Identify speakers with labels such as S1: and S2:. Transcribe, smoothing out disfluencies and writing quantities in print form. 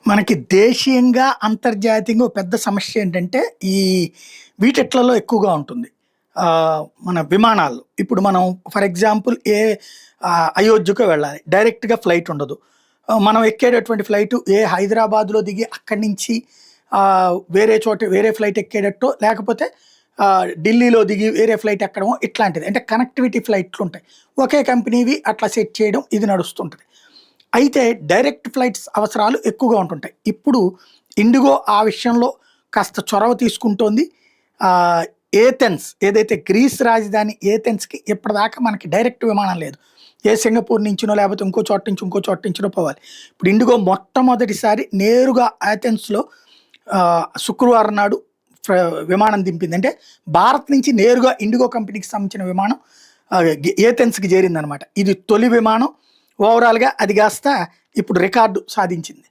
S1: మనకి దేశీయంగా, అంతర్జాతీయంగా ఒక పెద్ద సమస్య ఏంటంటే, ఈ వీటిట్లలో ఎక్కువగా ఉంటుంది. మన విమానాల్లో. ఇప్పుడు మనం ఫర్ ఎగ్జాంపుల్ అయోధ్యకో వెళ్ళాలి. డైరెక్ట్‌గా ఫ్లైట్ ఉండదు. మనం ఎక్కేటటువంటి ఫ్లైటు హైదరాబాద్‌లో దిగి అక్కడి నుంచి వేరే చోట వేరే ఫ్లైట్ ఎక్కేటట్టో, లేకపోతే ఢిల్లీలో దిగి వేరే ఫ్లైట్ ఎక్కడమో ఇట్లాంటిది. అంటే కనెక్టివిటీ ఫ్లైట్లుంటాయి. ఒకే కంపెనీవి అట్లా సెట్ చేయడం ఇది నడుస్తుంటది. అయితే డైరెక్ట్ ఫ్లైట్స్ అవసరాలు ఎక్కువగా ఉంటుంటాయి. ఇప్పుడు ఇండిగో ఆ విషయంలో కాస్త చొరవ తీసుకుంటోంది. ఆహ్, ఏథెన్స్ ఏదైతే గ్రీస్ రాజధాని ఏథెన్స్‌కి ఇప్పటిదాకా మనకి డైరెక్ట్ విమానం లేదు. సింగపూర్ నుంచినో లేకపోతే ఇంకో చోట నుంచి ఇంకో చోట నుంచినో పోవాలి. ఇప్పుడు ఇండిగో మొట్టమొదటిసారి నేరుగా ఏథెన్స్‌లో శుక్రవారం నాడు ఫ్ర విమానం దింపింది. అంటే భారత్ నుంచి నేరుగా ఇండిగో కంపెనీకి సంబంధించిన విమానం ఏథెన్స్‌కి చేరిందనమాట. ఇది తొలి విమానం. ఓవరాల్‌గా అది కాస్త ఇప్పుడు రికార్డు సాధించింది.